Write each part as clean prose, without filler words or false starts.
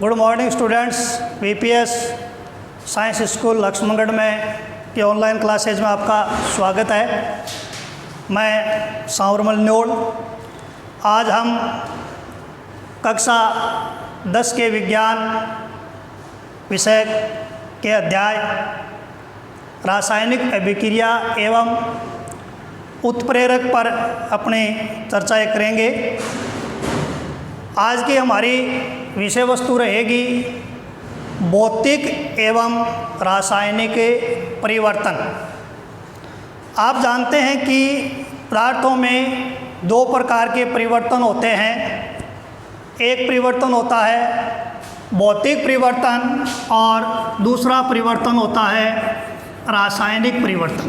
Good morning students. VPS science school Laxmangarh में के online classes में आपका स्वागत है। मैं सांवरमल न्योड़। आज हम कक्षा 10 के विज्ञान विषय के अध्याय रासायनिक अभिक्रिया एवं उत्प्रेरक पर अपनी चर्चाएं करेंगे। आज की हमारी विषय वस्तु रहेगी भौतिक एवं रासायनिक परिवर्तन। आप जानते हैं कि पदार्थों में दो प्रकार के परिवर्तन होते हैं। एक परिवर्तन होता है भौतिक परिवर्तन और दूसरा परिवर्तन होता है रासायनिक परिवर्तन।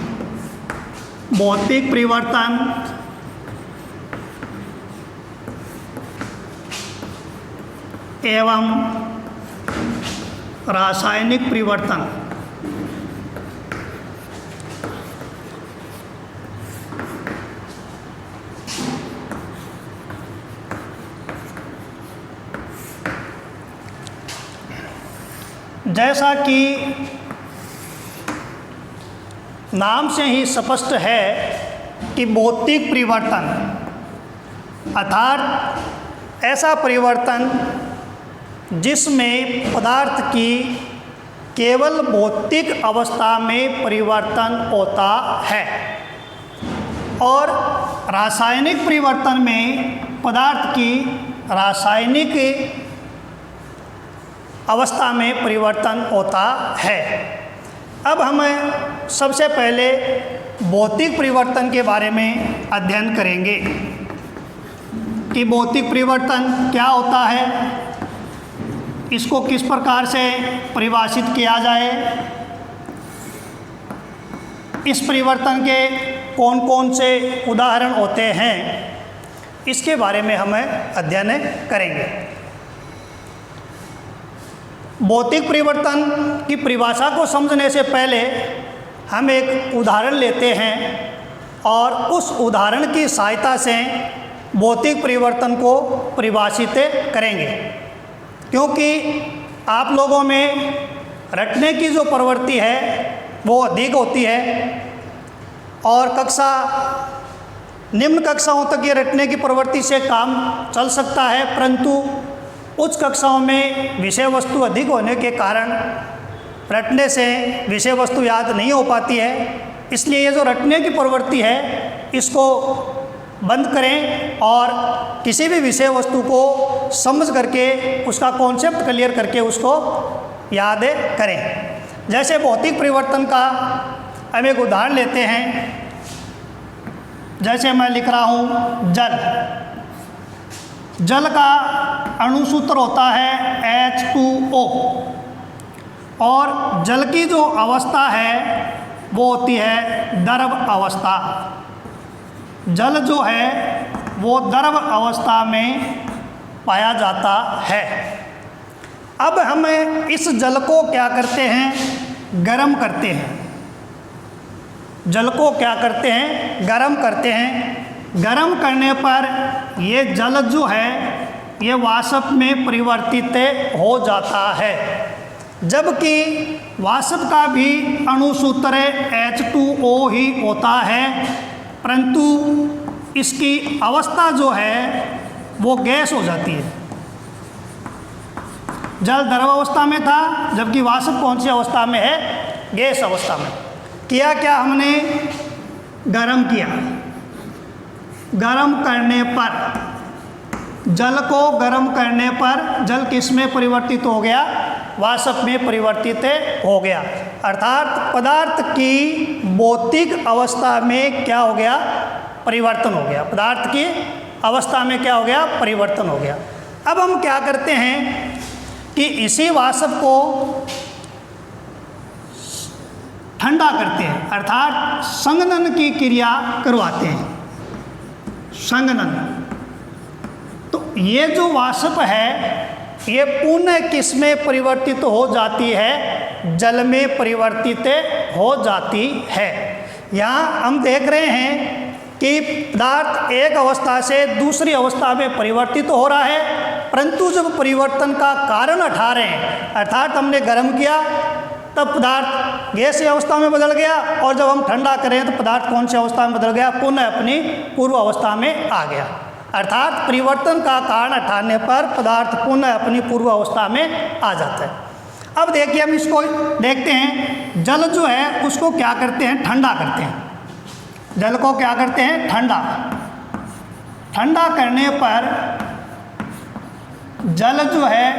भौतिक परिवर्तन एवं रासायनिक परिवर्तन। जैसा कि नाम से ही स्पष्ट है कि भौतिक परिवर्तन अर्थात ऐसा परिवर्तन जिसमें पदार्थ की केवल भौतिक अवस्था में परिवर्तन होता है, और रासायनिक परिवर्तन में पदार्थ की रासायनिक अवस्था में परिवर्तन होता है। अब हम सबसे पहले भौतिक परिवर्तन के बारे में अध्ययन करेंगे कि भौतिक परिवर्तन क्या होता है, इसको किस प्रकार से परिभाषित किया जाए, इस परिवर्तन के कौन कौन से उदाहरण होते हैं, इसके बारे में हम अध्ययन करेंगे। भौतिक परिवर्तन की परिभाषा को समझने से पहले हम एक उदाहरण लेते हैं और उस उदाहरण की सहायता से भौतिक परिवर्तन को परिभाषित करेंगे, क्योंकि आप लोगों में रटने की जो प्रवृत्ति है वो अधिक होती है और निम्न कक्षाओं तक ये रटने की प्रवृत्ति से काम चल सकता है, परंतु उच्च कक्षाओं में विषय वस्तु अधिक होने के कारण रटने से विषय वस्तु याद नहीं हो पाती है। इसलिए ये जो रटने की प्रवृत्ति है इसको बंद करें और किसी भी विषय वस्तु को समझ करके उसका कॉन्सेप्ट क्लियर करके उसको याद करें। जैसे भौतिक परिवर्तन का हम एक उदाहरण लेते हैं। जैसे मैं लिख रहा हूँ जल का अणुसूत्र होता है H2O, और जल की जो अवस्था है वो होती है द्रव अवस्था। जल जो है वो द्रव अवस्था में पाया जाता है। अब हम इस जल को क्या करते हैं, गर्म करते हैं। जल को क्या करते हैं, गर्म करते हैं। गर्म करने पर ये जल जो है ये वाष्प में परिवर्तित हो जाता है, जबकि वाष्प का भी अणुसूत्र H2O ही होता है, परंतु इसकी अवस्था जो है वो गैस हो जाती है। जल द्रव अवस्था में था, जबकि वाष्प कौन सी अवस्था में है, गैस अवस्था में। किया क्या हमने, गर्म किया। गर्म करने पर जल को गर्म करने पर जल किस में परिवर्तित हो गया, वाष्प में परिवर्तित हो गया। अर्थात पदार्थ की भौतिक अवस्था में क्या हो गया, परिवर्तन हो गया। पदार्थ की अवस्था में क्या हो गया, परिवर्तन हो गया। अब हम क्या करते हैं कि इसी वाष्प को ठंडा करते हैं, अर्थात संघनन की क्रिया करवाते हैं। संघनन, तो ये जो वाष्प है ये पुनः किस में परिवर्तित हो जाती है, जल में परिवर्तित हो जाती है। यहाँ हम देख रहे हैं कि पदार्थ एक अवस्था से दूसरी अवस्था में परिवर्तित हो रहा है, परंतु जब परिवर्तन का कारण हटा रहे हैं, अर्थात हमने गर्म किया तब पदार्थ गैसीय अवस्था में बदल गया, और जब हम ठंडा करें तो पदार्थ कौन सी अवस्था में बदल गया, पुनः अपनी पूर्व अवस्था में आ गया। अर्थात परिवर्तन का कारण हटाने पर पदार्थ पुनः अपनी पूर्व अवस्था में आ जाता है। अब देखिए हम इसको देखते हैं, जल जो है उसको क्या करते हैं, ठंडा करते हैं। जल को क्या करते हैं, ठंडा। ठंडा करने पर जल जो है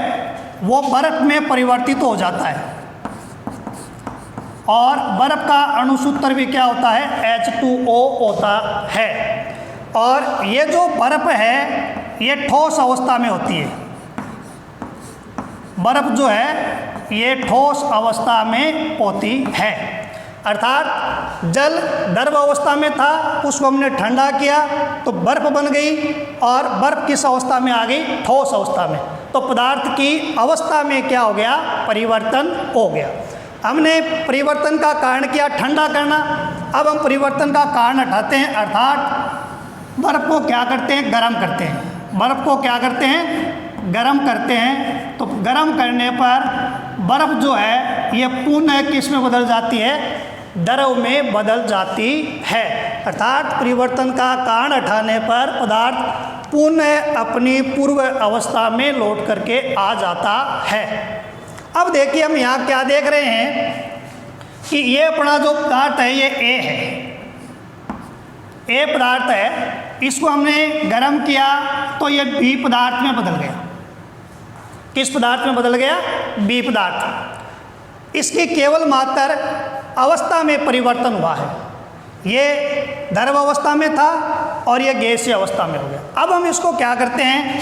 वो बर्फ में परिवर्तित हो जाता है, और बर्फ का अणुसूत्र भी क्या होता है, H2O होता है। और ये जो बर्फ है ये ठोस अवस्था में होती है। बर्फ जो है ये ठोस अवस्था में होती है, अर्थात जल द्रव अवस्था में था, उसको हमने ठंडा किया तो बर्फ बन गई, और बर्फ किस अवस्था में आ गई, ठोस अवस्था में। तो पदार्थ की अवस्था में क्या हो गया, परिवर्तन हो गया। हमने परिवर्तन का कारण किया ठंडा करना, अब हम परिवर्तन का कारण हटाते हैं, अर्थात बर्फ को क्या करते हैं, गर्म करते हैं। बर्फ को क्या करते हैं, गर्म करते हैं। तो गर्म करने पर बर्फ जो है ये पुनः किस में बदल जाती है, द्रव में बदल जाती है। अर्थात परिवर्तन का कारण हटाने पर पदार्थ पुनः अपनी पूर्व अवस्था में लौट करके आ जाता है। अब देखिए हम यहाँ क्या देख रहे हैं कि ये अपना जो पदार्थ है ये A है, A पदार्थ है, इसको हमने गर्म किया तो ये B पदार्थ में बदल गया। किस पदार्थ में बदल गया, B पदार्थ। इसकी केवल मात्र अवस्था में परिवर्तन हुआ है। ये द्रव अवस्था में था और ये गैसीय अवस्था में हो गया। अब हम इसको क्या करते हैं,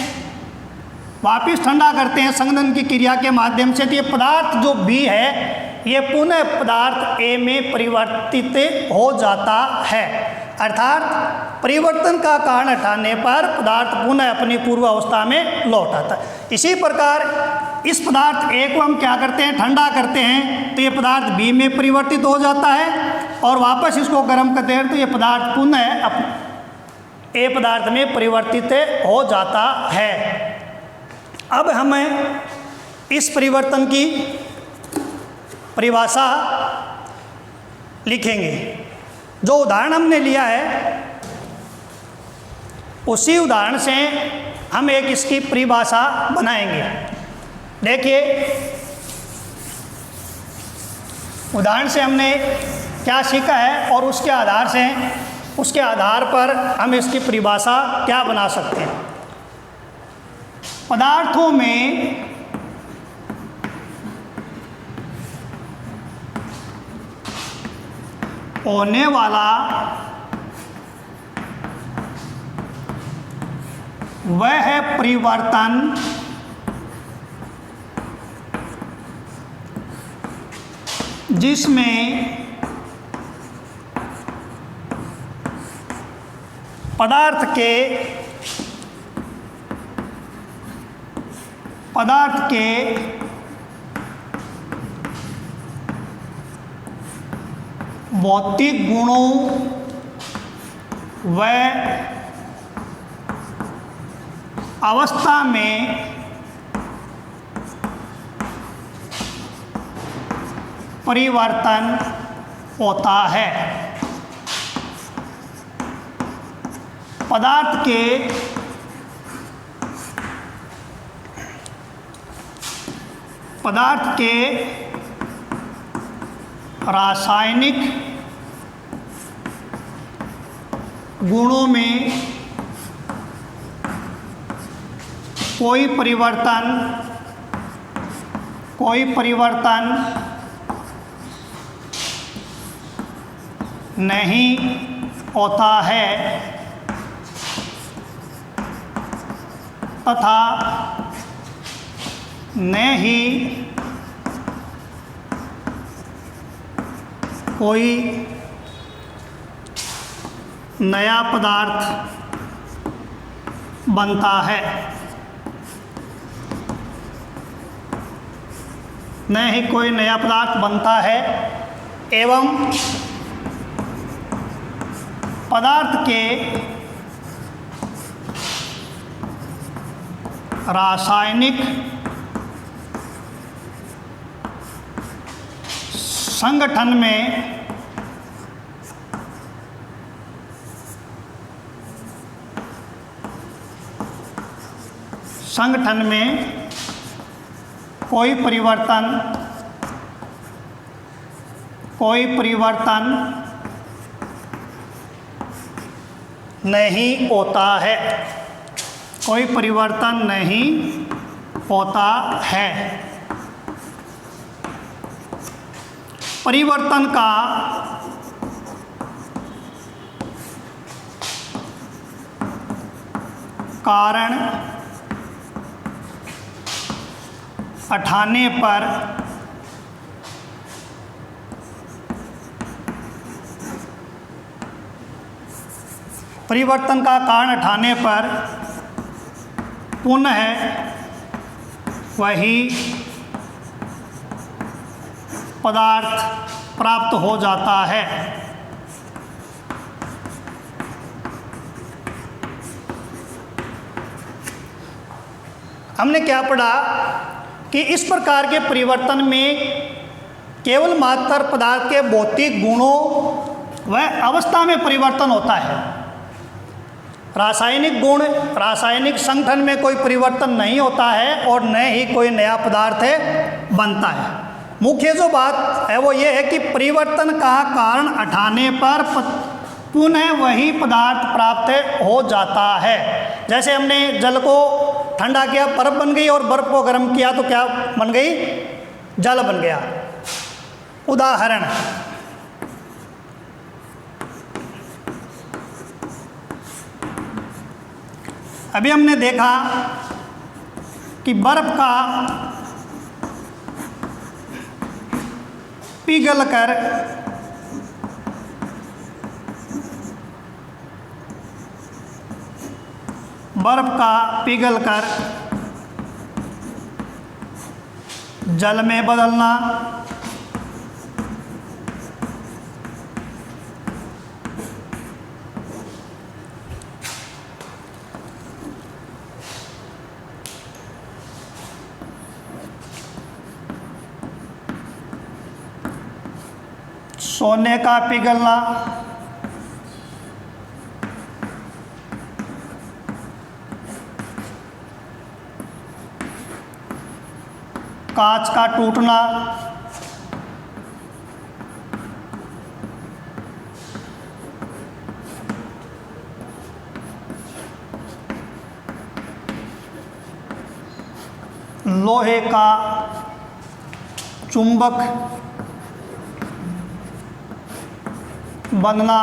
वापिस ठंडा करते हैं संघनन की क्रिया के माध्यम से। तो ये पदार्थ जो B है ये पुनः पदार्थ A में परिवर्तित हो जाता है, अर्थात परिवर्तन का कारण हटाने पर पदार्थ पुनः अपनी पूर्व अवस्था में लौट आता है। इसी प्रकार इस पदार्थ A को हम क्या करते हैं, ठंडा करते हैं, तो ये पदार्थ B में परिवर्तित हो जाता है, और वापस इसको गर्म करते हैं तो ये पदार्थ पुनः A पदार्थ में परिवर्तित हो जाता है। अब हमें इस परिवर्तन की परिभाषा लिखेंगे। जो उदाहरण हमने लिया है उसी उदाहरण से हम एक इसकी परिभाषा बनाएंगे। देखिए उदाहरण से हमने क्या सीखा है और उसके आधार पर हम इसकी परिभाषा क्या बना सकते हैं। पदार्थों में होने वाला वह परिवर्तन जिसमें पदार्थ के भौतिक गुणों व अवस्था में परिवर्तन होता है। पदार्थ के रासायनिक गुणों में कोई परिवर्तन नहीं होता है तथा न ही कोई नया पदार्थ बनता है। न ही कोई नया पदार्थ बनता है एवं पदार्थ के रासायनिक संगठन में कोई परिवर्तन नहीं होता है, कोई परिवर्तन नहीं होता है। परिवर्तन का कारण हटाने पर पुनः वही पदार्थ प्राप्त हो जाता है। हमने क्या पढ़ा कि इस प्रकार के परिवर्तन में केवल मात्र पदार्थ के भौतिक गुणों व अवस्था में परिवर्तन होता है। रासायनिक गुण, रासायनिक संगठन में कोई परिवर्तन नहीं होता है और न ही कोई नया पदार्थ बनता है। मुख्य जो बात है वो ये है कि परिवर्तन का कारण हटाने पर पुनः वही पदार्थ प्राप्त हो जाता है। जैसे हमने जल को ठंडा किया, बर्फ बन गई, और बर्फ को गर्म किया तो क्या बन गई? जल बन गया। उदाहरण, अभी हमने देखा कि बर्फ का पिघलकर जल में बदलना, सोने का पिघलना, कांच का टूटना, लोहे का चुंबक बनना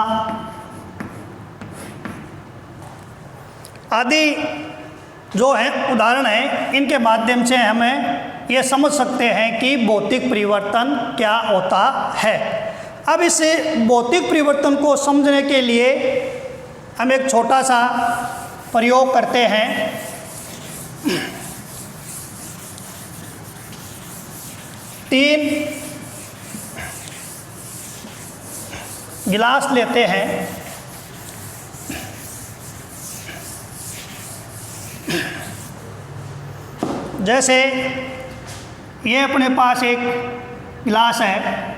आदि जो है उदाहरण है। इनके माध्यम से हमें ये समझ सकते हैं कि भौतिक परिवर्तन क्या होता है। अब इस भौतिक परिवर्तन को समझने के लिए हम एक छोटा सा प्रयोग करते हैं। तीन गिलास लेते हैं, जैसे ये अपने पास एक गिलास है,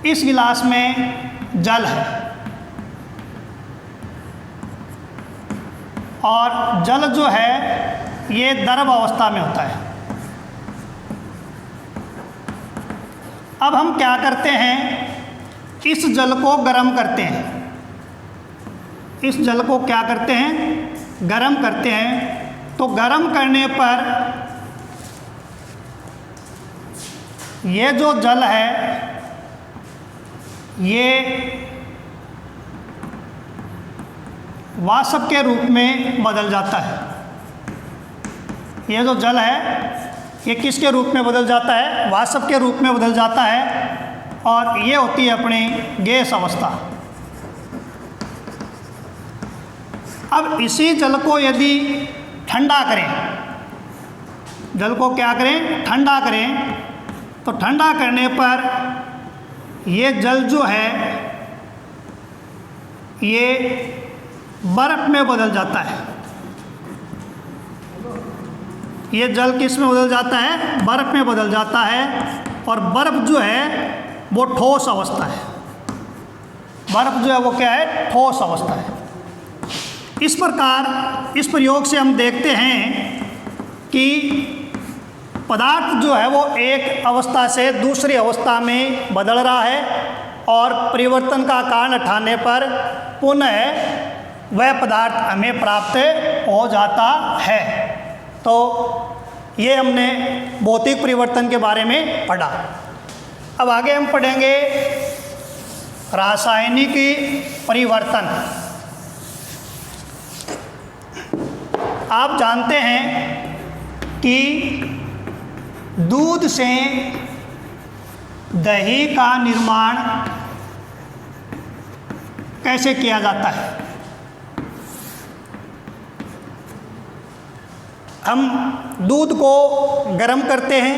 इस गिलास में जल है और जल जो है ये द्रव अवस्था में होता है। अब हम क्या करते हैं, इस जल को गर्म करते हैं। इस जल को क्या करते हैं? गर्म करते हैं। तो गर्म करने पर ये जो जल है ये वाष्प के रूप में बदल जाता है। ये जो जल है ये किसके रूप में बदल जाता है? वाष्प के रूप में बदल जाता है और ये होती है अपनी गैस अवस्था। अब इसी जल को यदि ठंडा करें, जल को क्या करें? ठंडा करें। तो ठंडा करने पर ये जल जो है ये बर्फ में बदल जाता है। ये जल किस में बदल जाता है? बर्फ में बदल जाता है। और बर्फ जो है वो ठोस अवस्था है। बर्फ जो है वो क्या है? ठोस अवस्था है। इस प्रकार इस प्रयोग से हम देखते हैं कि पदार्थ जो है वो एक अवस्था से दूसरी अवस्था में बदल रहा है और परिवर्तन का कारण ठाने पर पुनः वह पदार्थ हमें प्राप्त हो जाता है। तो ये हमने भौतिक परिवर्तन के बारे में पढ़ा। अब आगे हम पढ़ेंगे रासायनिक परिवर्तन। आप जानते हैं कि दूध से दही का निर्माण कैसे किया जाता है? हम दूध को गर्म करते हैं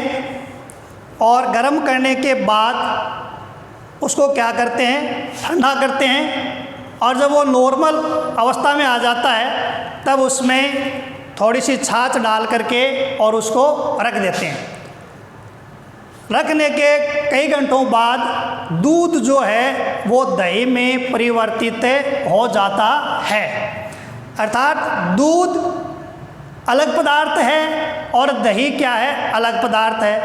और गर्म करने के बाद उसको क्या करते हैं? ठंडा करते हैं। और जब वो नॉर्मल अवस्था में आ जाता है तब उसमें थोड़ी सी छाछ डाल करके और उसको रख देते हैं। रखने के कई घंटों बाद दूध जो है वो दही में परिवर्तित हो जाता है। अर्थात दूध अलग पदार्थ है और दही क्या है? अलग पदार्थ है।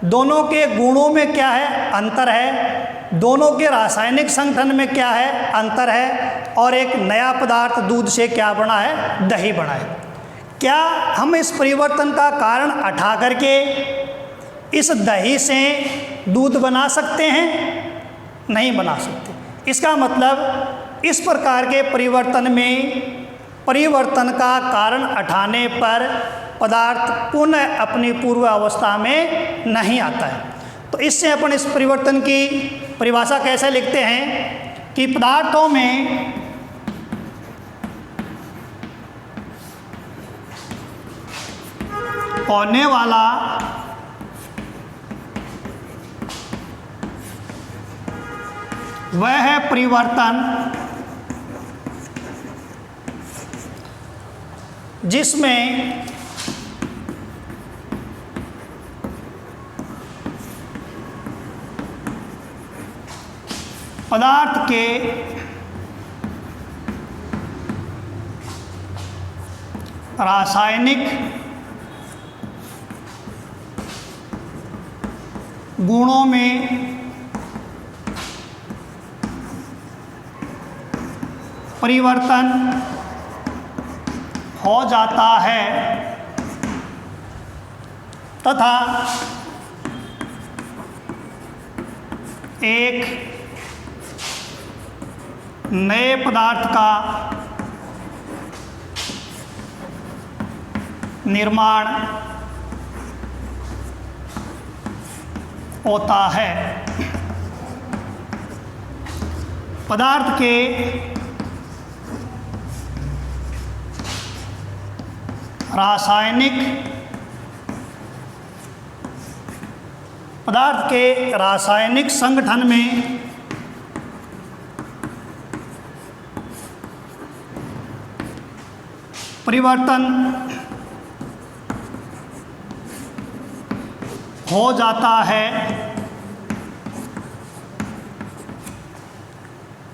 दोनों के गुणों में क्या है? अंतर है। दोनों के रासायनिक संगठन में क्या है? अंतर है। और एक नया पदार्थ दूध से क्या बना है? दही बना है। क्या हम इस परिवर्तन का कारण उठा करके इस दही से दूध बना सकते हैं? नहीं बना सकते। इसका मतलब इस प्रकार के परिवर्तन में परिवर्तन का कारण उठाने पर पदार्थ पुनः अपनी पूर्व अवस्था में नहीं आता है। तो इससे अपन इस परिवर्तन की परिभाषा कैसे लिखते हैं कि पदार्थों में होने वाला वह है परिवर्तन जिसमें पदार्थ के रासायनिक गुणों में परिवर्तन हो जाता है तथा एक नए पदार्थ का निर्माण होता है। पदार्थ के रासायनिक संगठन में परिवर्तन हो जाता है।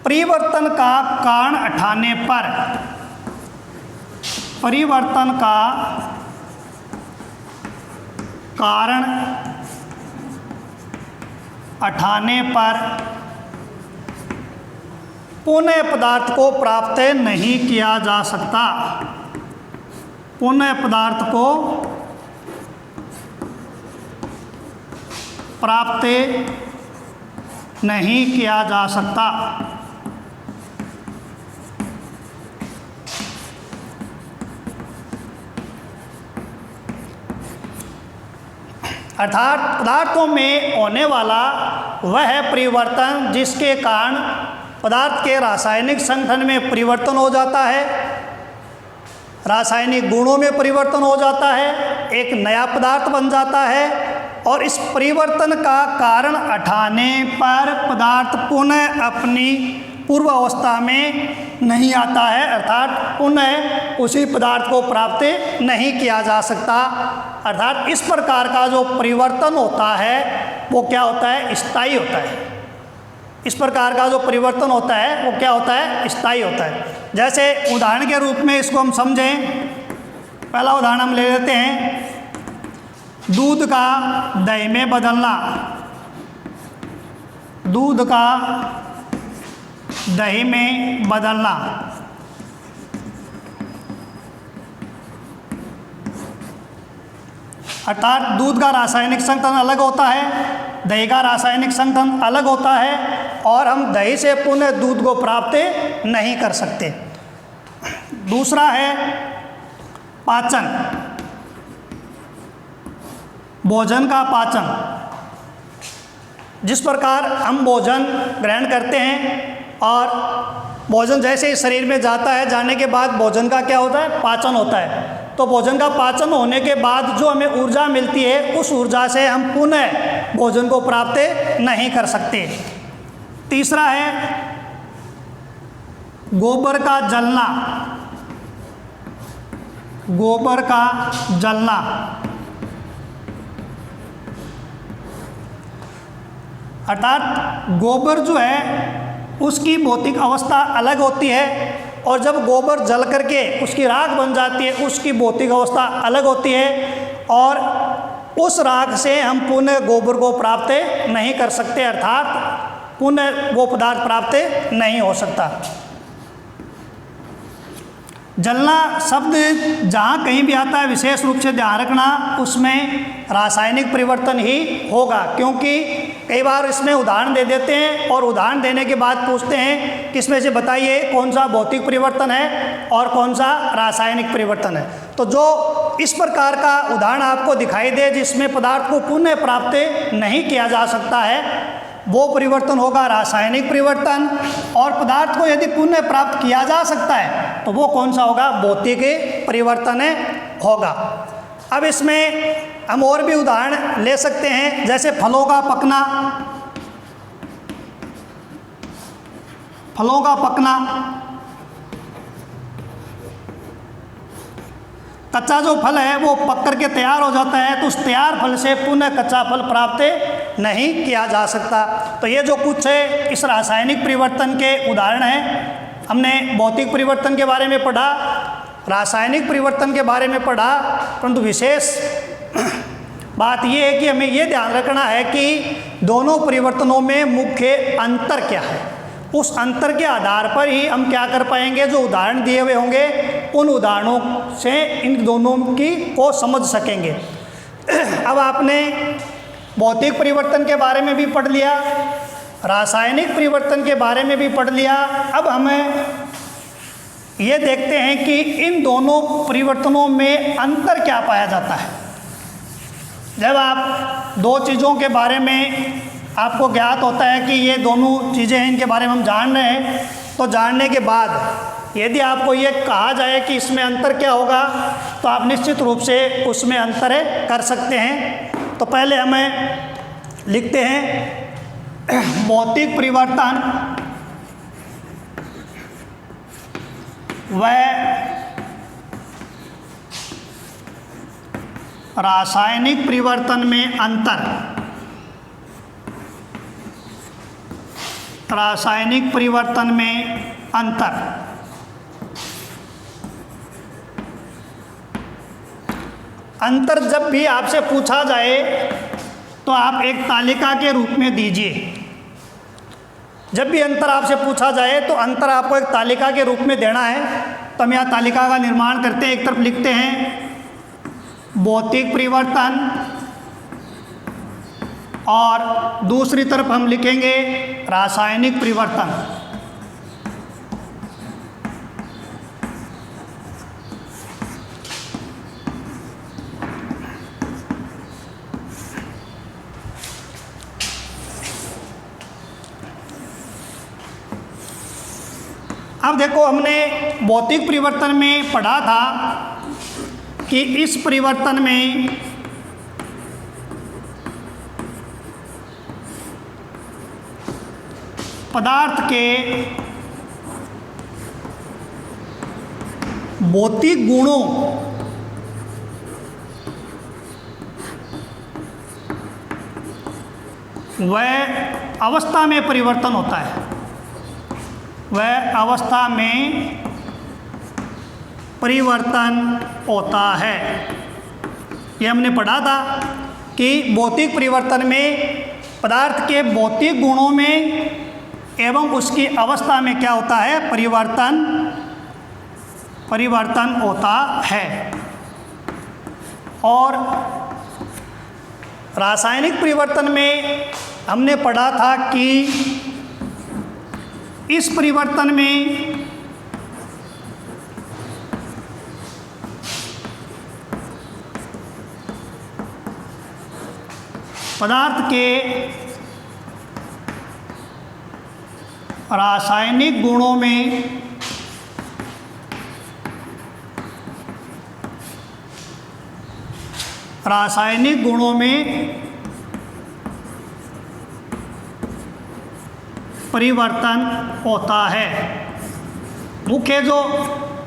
परिवर्तन का कारण उठाने पर परिवर्तन का कारण उठाने पर पुनः पदार्थ को प्राप्त नहीं किया जा सकता। पुनः पदार्थ को प्राप्त नहीं किया जा सकता। अर्थात पदार्थों में होने वाला वह परिवर्तन जिसके कारण पदार्थ के रासायनिक संगठन में परिवर्तन हो जाता है, रासायनिक गुणों में परिवर्तन हो जाता है, एक नया पदार्थ बन जाता है और इस परिवर्तन का कारण उठाने पर पदार्थ पुनः अपनी पूर्व अवस्था में नहीं आता है, अर्थात पुनः उसी पदार्थ को प्राप्त नहीं किया जा सकता। अर्थात इस प्रकार का जो परिवर्तन होता है वो क्या होता है, स्थायी होता है। इस प्रकार का जो परिवर्तन होता है वो क्या होता है, स्थायी होता है। जैसे उदाहरण के रूप में इसको हम समझें, पहला उदाहरण हम ले लेते हैं, दूध का दही में बदलना। दूध का दही में बदलना, अर्थात दूध का रासायनिक संघटन अलग होता है, दही का रासायनिक संघटन अलग होता है और हम दही से पुनः दूध को प्राप्त नहीं कर सकते। दूसरा है पाचन, भोजन का पाचन। जिस प्रकार हम भोजन ग्रहण करते हैं और भोजन जैसे ही शरीर में जाता है, जाने के बाद भोजन का क्या होता है, पाचन होता है। तो भोजन का पाचन होने के बाद जो हमें ऊर्जा मिलती है, उस ऊर्जा से हम पुनः भोजन को प्राप्त नहीं कर सकते। तीसरा है गोबर का जलना। गोबर का जलना, अर्थात गोबर जो है उसकी भौतिक अवस्था अलग होती है और जब गोबर जल करके उसकी राख बन जाती है, उसकी भौतिक अवस्था अलग होती है और उस राख से हम पुनः गोबर को प्राप्त नहीं कर सकते, अर्थात पुनः वो पदार्थ प्राप्त नहीं हो सकता। जलना शब्द जहाँ कहीं भी आता है विशेष रूप से ध्यान रखना उसमें रासायनिक परिवर्तन ही होगा, क्योंकि कई बार इसमें उदाहरण दे देते हैं और उदाहरण देने के बाद पूछते हैं कि इसमें से बताइए कौन सा भौतिक परिवर्तन है और कौन सा रासायनिक परिवर्तन है। तो जो इस प्रकार का उदाहरण आपको दिखाई दे जिसमें पदार्थ को पुनः प्राप्त नहीं किया जा सकता है, वो परिवर्तन होगा रासायनिक परिवर्तन। और पदार्थ को यदि पुनः प्राप्त किया जा सकता है तो वो कौन सा होगा, भौतिक परिवर्तन होगा। अब इसमें हम और भी उदाहरण ले सकते हैं, जैसे फलों का पकना। फलों का पकना, कच्चा जो फल है वो पक करके तैयार हो जाता है, तो उस तैयार फल से पुनः कच्चा फल प्राप्त नहीं किया जा सकता। तो ये जो कुछ है इस रासायनिक परिवर्तन के उदाहरण हैं। हमने भौतिक परिवर्तन के बारे में पढ़ा, रासायनिक परिवर्तन के बारे में पढ़ा, परंतु विशेष बात ये है कि हमें ये ध्यान रखना है कि दोनों परिवर्तनों में मुख्य अंतर क्या है। उस अंतर के आधार पर ही हम क्या कर पाएंगे, जो उदाहरण दिए हुए होंगे उन उदाहरणों से इन दोनों की को समझ सकेंगे। अब आपने भौतिक परिवर्तन के बारे में भी पढ़ लिया, रासायनिक परिवर्तन के बारे में भी पढ़ लिया। अब हमें ये देखते हैं कि इन दोनों परिवर्तनों में अंतर क्या पाया जाता है। जब आप दो चीज़ों के बारे में आपको ज्ञात होता है कि ये दोनों चीज़ें हैं, इनके बारे में हम जान रहे हैं, तो जानने के बाद यदि आपको ये कहा जाए कि इसमें अंतर क्या होगा तो आप निश्चित रूप से उसमें अंतर कर सकते हैं। to पहले हमें लिखते हैं भौतिक परिवर्तन व रासायनिक परिवर्तन में अंतर। रासायनिक परिवर्तन में अंतर। अंतर जब भी आपसे पूछा जाए तो आप एक तालिका के रूप में दीजिए। जब भी अंतर आपसे पूछा जाए तो अंतर आपको एक तालिका के रूप में देना है। तो हम यहाँ तालिका का निर्माण करते हैं। एक तरफ लिखते हैं भौतिक परिवर्तन और दूसरी तरफ हम लिखेंगे रासायनिक परिवर्तन। अब देखो, हमने भौतिक परिवर्तन में पढ़ा था कि इस परिवर्तन में पदार्थ के भौतिक गुणों वह अवस्था में परिवर्तन होता है, वह अवस्था में परिवर्तन होता है। ये हमने पढ़ा था कि भौतिक परिवर्तन में पदार्थ के भौतिक गुणों में एवं उसकी अवस्था में क्या होता है, परिवर्तन होता है। और रासायनिक परिवर्तन में हमने पढ़ा था कि इस परिवर्तन में पदार्थ के रासायनिक गुणों में परिवर्तन होता है। मुख्य जो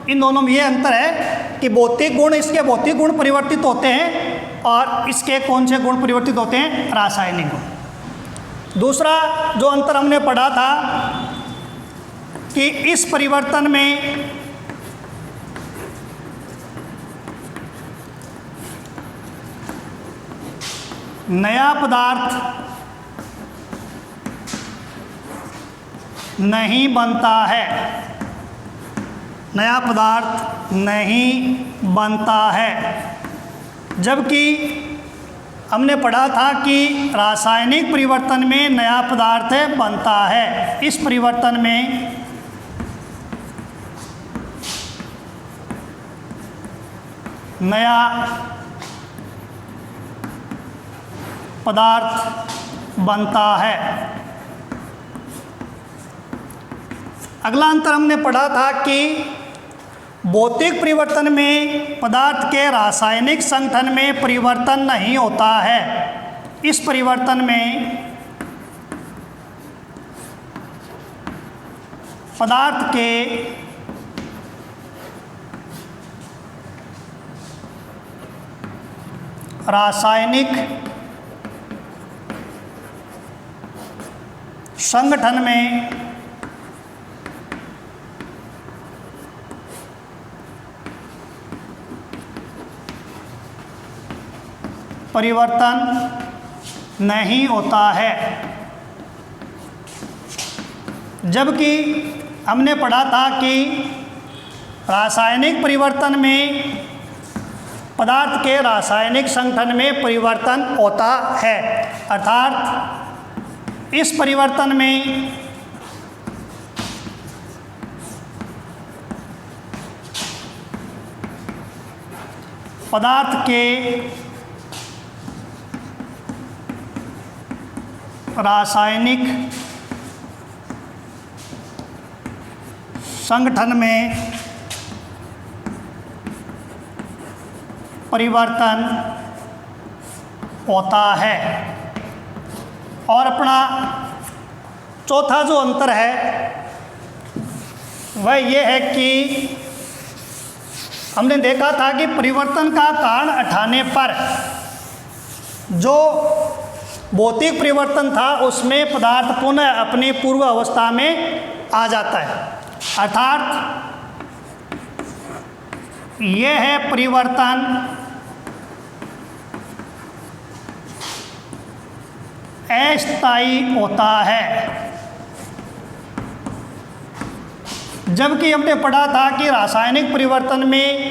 इन दोनों में ये अंतर है कि भौतिक गुण, इसके भौतिक गुण परिवर्तित होते हैं और इसके कौन से गुण परिवर्तित होते हैं, रासायनिक गुण। दूसरा जो अंतर हमने पढ़ा था कि इस परिवर्तन में नया पदार्थ नहीं बनता है, नया पदार्थ नहीं बनता है। जबकि हमने पढ़ा था कि रासायनिक परिवर्तन में नया पदार्थ बनता है। इस परिवर्तन में नया पदार्थ बनता है। अगला अंतर हमने पढ़ा था कि भौतिक परिवर्तन में पदार्थ के रासायनिक संगठन में परिवर्तन नहीं होता है। इस परिवर्तन में पदार्थ के रासायनिक संगठन में परिवर्तन नहीं होता है। जबकि हमने पढ़ा था कि रासायनिक परिवर्तन में पदार्थ के रासायनिक संगठन में परिवर्तन होता है, अर्थात इस परिवर्तन में पदार्थ के रासायनिक संगठन में परिवर्तन होता है। और अपना चौथा जो अंतर है वह यह है कि हमने देखा था कि परिवर्तन का कारण हटाने पर जो भौतिक परिवर्तन था उसमें पदार्थ पुनः अपनी पूर्व अवस्था में आ जाता है, अर्थात यह है परिवर्तन अस्थायी होता है। जबकि हमने पढ़ा था कि रासायनिक परिवर्तन में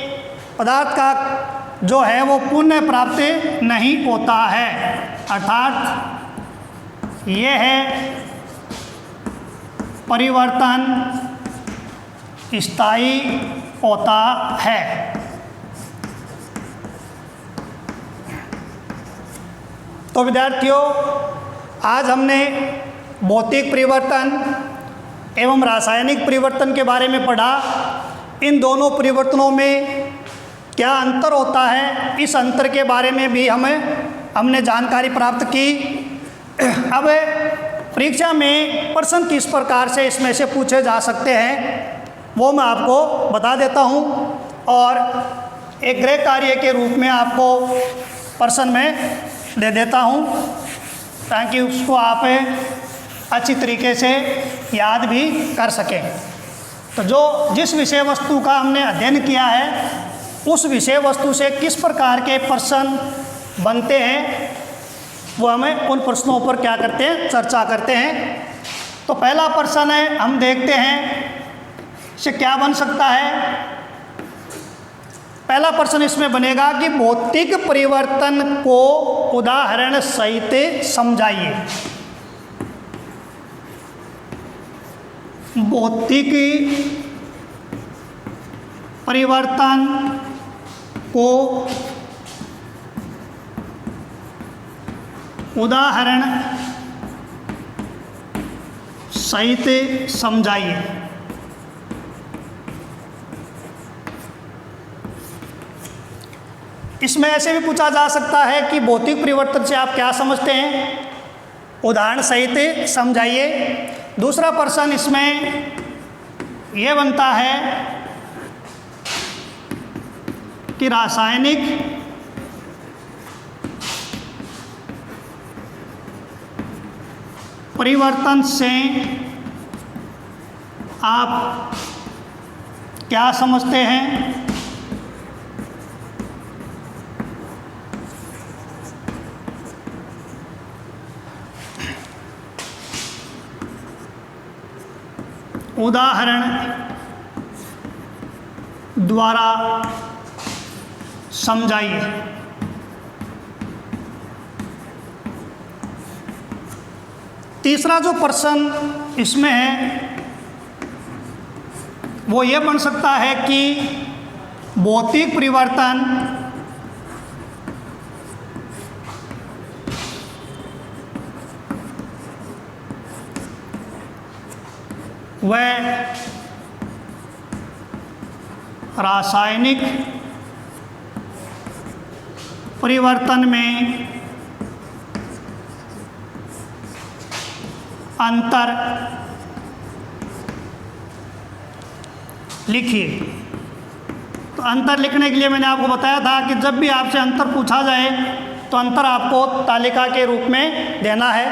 पदार्थ का जो है वो पुनः प्राप्त नहीं होता है, अर्थात यह है परिवर्तन स्थायी होता है। तो विद्यार्थियों, आज हमने भौतिक परिवर्तन एवं रासायनिक परिवर्तन के बारे में पढ़ा। इन दोनों परिवर्तनों में क्या अंतर होता है, इस अंतर के बारे में भी हमने जानकारी प्राप्त की। अब परीक्षा में प्रश्न किस प्रकार से इसमें से पूछे जा सकते हैं वो मैं आपको बता देता हूँ। और एक गृह कार्य के रूप में आपको प्रश्न में दे देता हूँ ताकि उसको आप अच्छी तरीके से याद भी कर सकें। तो जिस विषय वस्तु का हमने अध्ययन किया है उस विषय वस्तु से किस प्रकार के प्रश्न बनते हैं वो हमें उन प्रश्नों पर क्या करते हैं, चर्चा करते हैं। तो पहला प्रश्न है, हम देखते हैं से क्या बन सकता है। पहला प्रश्न इसमें बनेगा कि भौतिक परिवर्तन को उदाहरण सहित समझाइए। भौतिक परिवर्तन को उदाहरण सहित समझाइए। इसमें ऐसे भी पूछा जा सकता है कि भौतिक परिवर्तन से आप क्या समझते हैं, उदाहरण सहित समझाइए। दूसरा प्रश्न इसमें यह बनता है कि रासायनिक परिवर्तन से आप क्या समझते हैं। उदाहरण द्वारा समझाइए। तीसरा जो प्रश्न इसमें है वो ये बन सकता है कि भौतिक परिवर्तन व रासायनिक परिवर्तन में अंतर लिखिए। तो अंतर लिखने के लिए मैंने आपको बताया था कि जब भी आपसे अंतर पूछा जाए तो अंतर आपको तालिका के रूप में देना है।